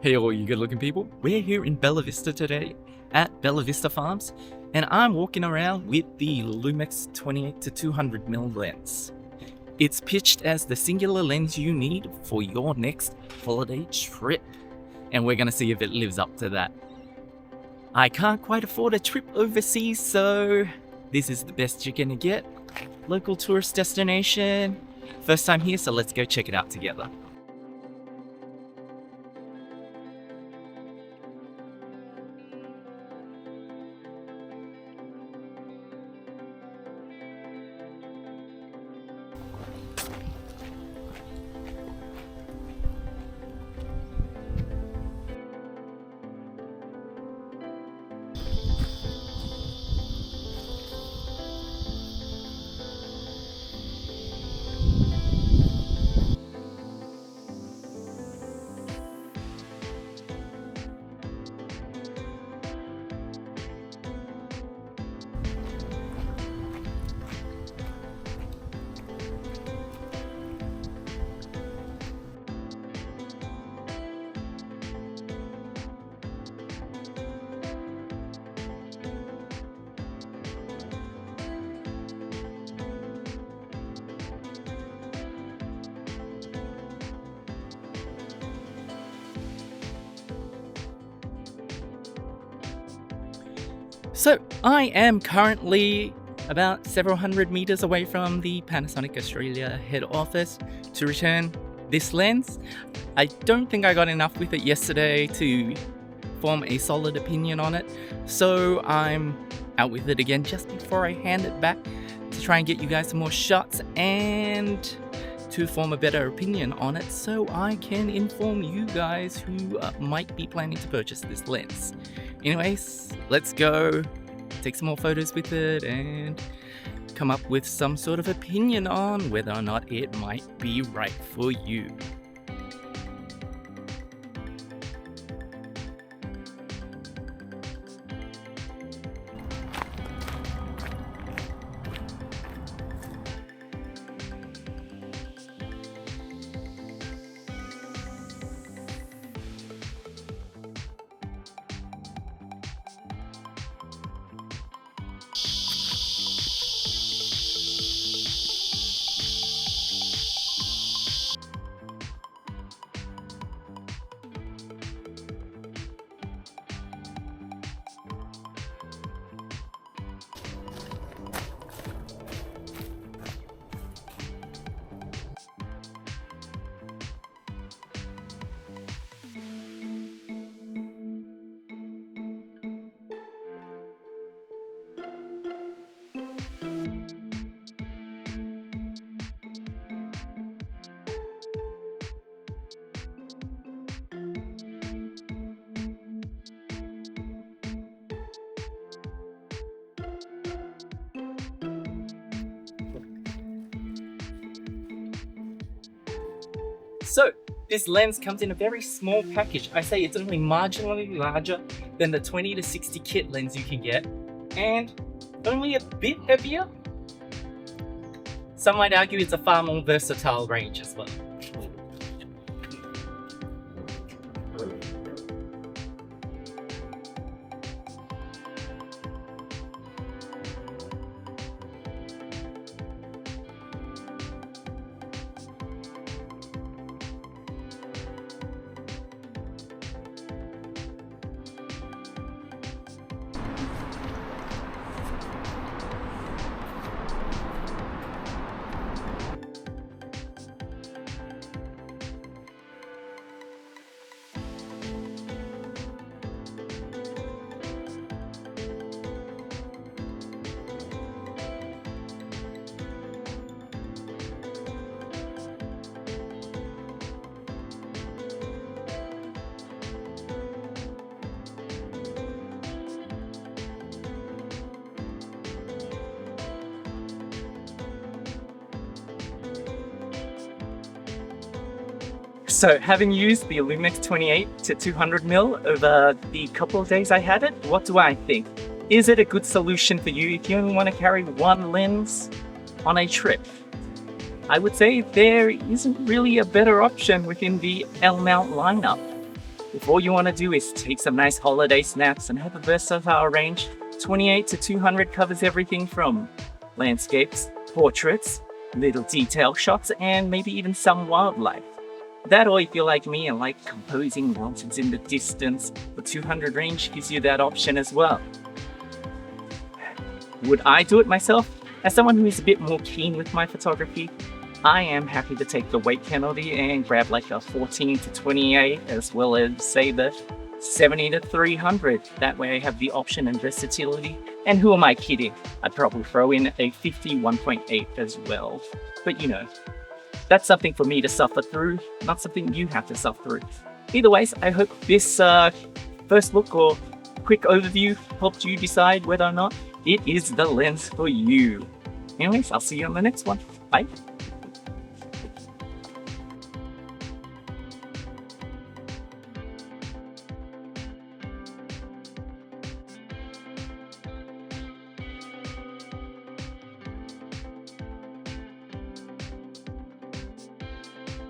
Hey all you good looking people, we're here in Bella Vista today at Bella Vista Farms, and I'm walking around with the Lumix 28-200mm lens. It's pitched as the singular lens you need for your next holiday trip, and we're gonna see if it lives up to that. I can't quite afford a trip overseas, so this is the best you're gonna get. Local tourist destination, first time here, so let's go check it out together. So I am currently about several hundred meters away from the Panasonic Australia head office to return this lens. I don't think I got enough with it yesterday to form a solid opinion on it, so I'm out with it again just before I hand it back to try and get you guys some more shots and to form a better opinion on it so I can inform you guys who might be planning to purchase this lens. Anyways, let's go take some more photos with it and come up with some sort of opinion on whether or not it might be right for you. So this lens comes in a very small package. I say it's only marginally larger than the 20 to 60 kit lens you can get, and only a bit heavier. Some might argue it's a far more versatile range as well. So having used the Lumix 28-200mm over the couple of days I had it, what do I think? Is it a good solution for you if you only want to carry one lens on a trip? I would say there isn't really a better option within the L-mount lineup. if all you want to do is take some nice holiday snaps and have a versatile range, 28-200 covers everything from landscapes, portraits, little detail shots, and maybe even some wildlife. That, or if you're like me and like composing mountains in the distance, the 200 range gives you that option as well. Would I do it myself? As someone who is a bit more keen with my photography, I am happy to take the weight penalty and grab like a 14-28 as well as say the 70-300. That way I have the option and versatility. And who am I kidding? I'd probably throw in a 51.8 as well. But you know, that's something for me to suffer through, not something you have to suffer through. Either ways, I hope this first look or quick overview helped you decide whether or not it is the lens for you. Anyways, I'll see you on the next one. Bye.